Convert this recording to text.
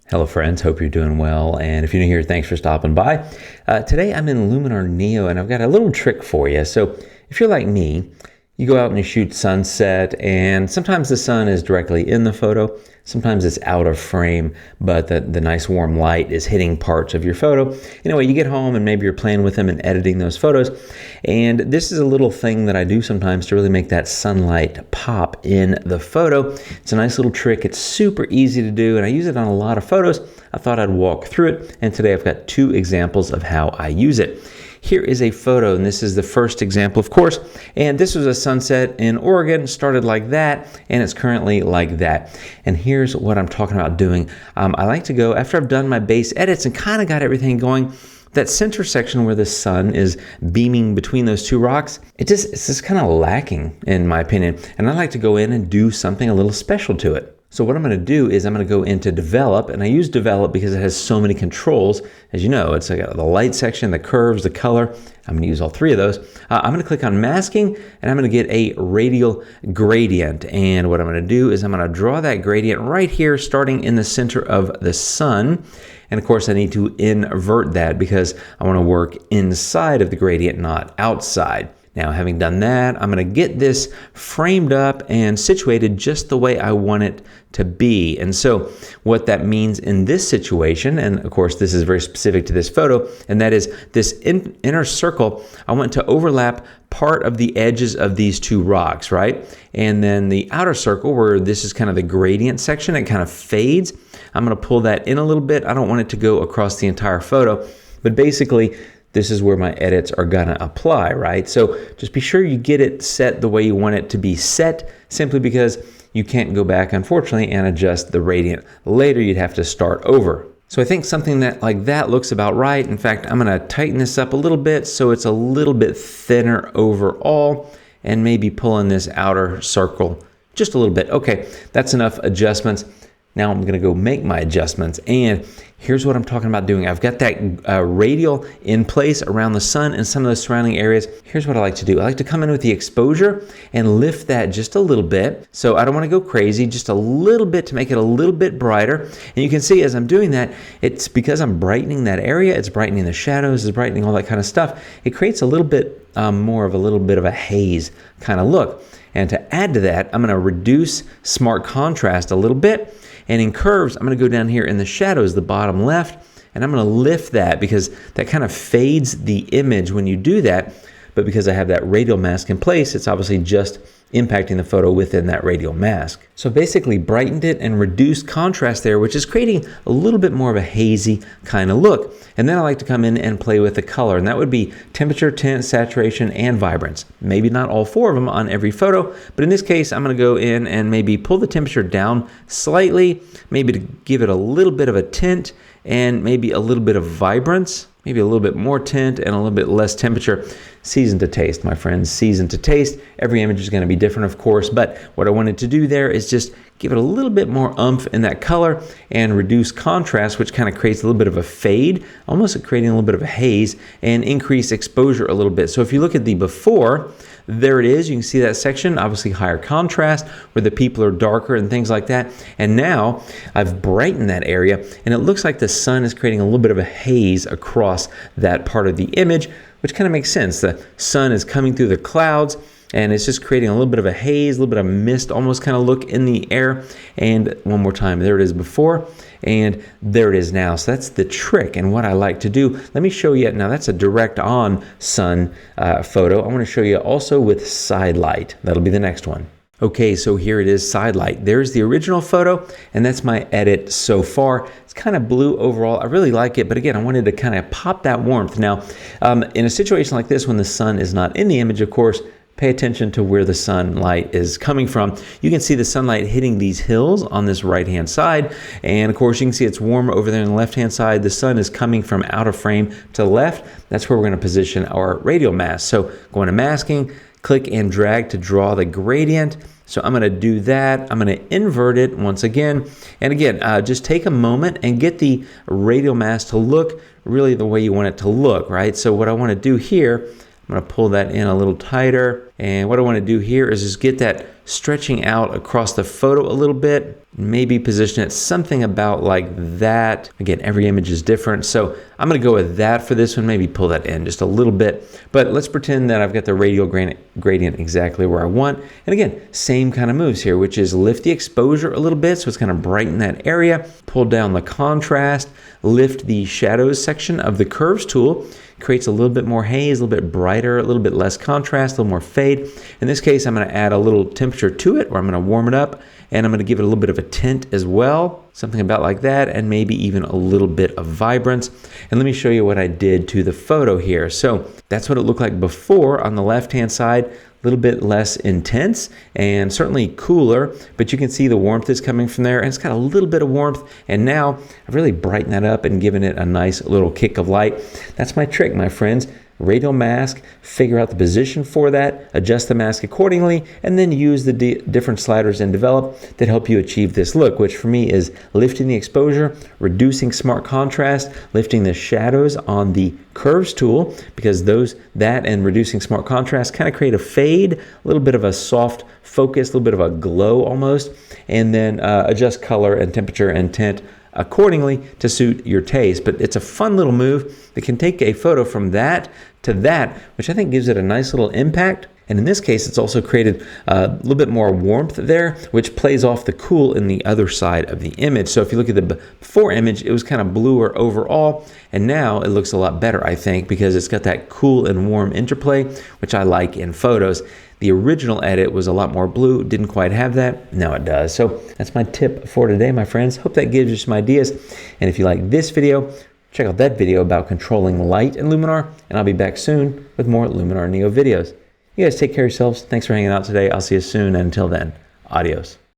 Hello friends, hope you're doing well, and if you're new here, thanks for stopping by. Today I'm in Luminar Neo and I've got a little trick for you. So if you're like me, you go out and you shoot sunset, and sometimes the sun is directly in the photo, sometimes it's out of frame, but the nice warm light is hitting parts of your photo. Anyway, you get home and maybe you're playing with them and editing those photos, and this is a little thing that I do sometimes to really make that sunlight pop in the photo. It's a nice little trick. It's super easy to do, and I use it on a lot of photos. I thought I'd walk through it, and today I've got two examples of how I use it. Here is a photo, and this is the first example, of course, and this was a sunset in Oregon. Started like that, and it's currently like that. And here's what I'm talking about doing. I like to go, after I've done my base edits and kind of got everything going, that center section where the sun is beaming between those two rocks, it's just kind of lacking, in my opinion. And I like to go in and do something a little special to it. So what I'm going to do is I'm going to go into develop, and I use develop because it has so many controls. As you know, it's like the light section, the curves, the color. I'm going to use all three of those. I'm going to click on masking, and I'm going to get a radial gradient. And what I'm going to do is I'm going to draw that gradient right here, starting in the center of the sun. And of course, I need to invert that because I want to work inside of the gradient, not outside. Now, having done that, I'm going to get this framed up and situated just the way I want it to be. And so what that means in this situation, and of course this is very specific to this photo, and that is this inner circle, I want to overlap part of the edges of these two rocks, right? And then the outer circle, where this is kind of the gradient section, it kind of fades. I'm going to pull that in a little bit. I don't want it to go across the entire photo, but basically this is where my edits are going to apply, right? So just be sure you get it set the way you want it to be set, simply because you can't go back, unfortunately, and adjust the gradient. Later, you'd have to start over. So I think something that like that looks about right. In fact, I'm going to tighten this up a little bit so it's a little bit thinner overall, and maybe pull in this outer circle just a little bit. Okay, that's enough adjustments. Now I'm going to go make my adjustments, and here's what I'm talking about doing. I've got that radial in place around the sun and some of the surrounding areas. Here's what I like to do. I like to come in with the exposure and lift that just a little bit. So I don't want to go crazy, just a little bit to make it a little bit brighter. And you can see as I'm doing that, it's because I'm brightening that area, it's brightening the shadows, it's brightening all that kind of stuff. It creates a little bit more of a little bit of a haze kind of look. And to add to that, I'm going to reduce smart contrast a little bit. And in curves, I'm going to go down here in the shadows, the bottom left, and I'm going to lift that because that kind of fades the image when you do that. But because I have that radial mask in place, it's obviously just impacting the photo within that radial mask. So basically brightened it and reduced contrast there, which is creating a little bit more of a hazy kind of look. And then I like to come in and play with the color, and that would be temperature, tint, saturation, and vibrance. Maybe not all four of them on every photo, but in this case, I'm going to go in and maybe pull the temperature down slightly, maybe to give it a little bit of a tint and maybe a little bit of vibrance, maybe a little bit more tint and a little bit less temperature. Season to taste, my friends, season to taste. Every image is going to be different, of course, but what I wanted to do there is just give it a little bit more oomph in that color and reduce contrast, which kind of creates a little bit of a fade, almost creating a little bit of a haze, and increase exposure a little bit. So if you look at the before, there it is. You can see that section, obviously higher contrast, where the people are darker and things like that. And now I've brightened that area, and it looks like the sun is creating a little bit of a haze across that part of the image, which kind of makes sense. The sun is coming through the clouds, and it's just creating a little bit of a haze, a little bit of mist, almost kind of look in the air. And one more time, there it is before, and there it is now. So that's the trick and what I like to do. Let me show you. Now that's a direct on sun photo. I want to show you also with side light. That'll be the next one. Okay, so here it is, side light. There's the original photo, and that's my edit so far. It's kind of blue overall. I really like it, but again, I wanted to kind of pop that warmth. Now, in a situation like this, when the sun is not in the image, of course, pay attention to where the sunlight is coming from. You can see the sunlight hitting these hills on this right-hand side. And of course, you can see it's warmer over there on the left-hand side. The sun is coming from out of frame to the left. That's where we're going to position our radial mask. So going to masking, click and drag to draw the gradient. So I'm going to do that. I'm going to invert it once again. And again, just take a moment and get the radial mask to look really the way you want it to look, right? So what I want to do here, I'm going to pull that in a little tighter. And what I want to do here is just get that stretching out across the photo a little bit. maybe position it something about like that. Again, every image is different, so I'm gonna go with that for this one, maybe pull that in just a little bit. But let's pretend that I've got the radial gradient exactly where I want. And again, same kind of moves here, which is lift the exposure a little bit so it's kind of brighten that area, pull down the contrast, lift the shadows section of the curves tool, creates a little bit more haze, a little bit brighter, a little bit less contrast, a little more fade. In this case, I'm going to add a little temperature to it, where I'm going to warm it up, and I'm going to give it a little bit of a tint as well, something about like that, and maybe even a little bit of vibrance. And let me show you what I did to the photo here. So that's what it looked like before on the left-hand side. A little bit less intense and certainly cooler, but you can see the warmth is coming from there, and it's got a little bit of warmth. And now I've really brightened that up and given it a nice little kick of light. That's my trick, my friends. Radial mask, figure out the position for that, adjust the mask accordingly, and then use the different sliders in Develop that help you achieve this look, which for me is lifting the exposure, reducing smart contrast, lifting the shadows on the curves tool, because that and reducing smart contrast kind of create a fade, a little bit of a soft focus, a little bit of a glow almost, and then adjust color and temperature and tint accordingly to suit your taste. But it's a fun little move that can take a photo from that to that, which I think gives it a nice little impact. And in this case, it's also created a little bit more warmth there, which plays off the cool in the other side of the image. So if you look at the before image, it was kind of bluer overall, and now it looks a lot better, I think, because it's got that cool and warm interplay, which I like in photos. The original edit was a lot more blue, didn't quite have that. Now it does. So that's my tip for today, my friends. Hope that gives you some ideas. And if you like this video, check out that video about controlling light in Luminar, and I'll be back soon with more Luminar Neo videos. You guys take care of yourselves. Thanks for hanging out today. I'll see you soon, and until then, adios.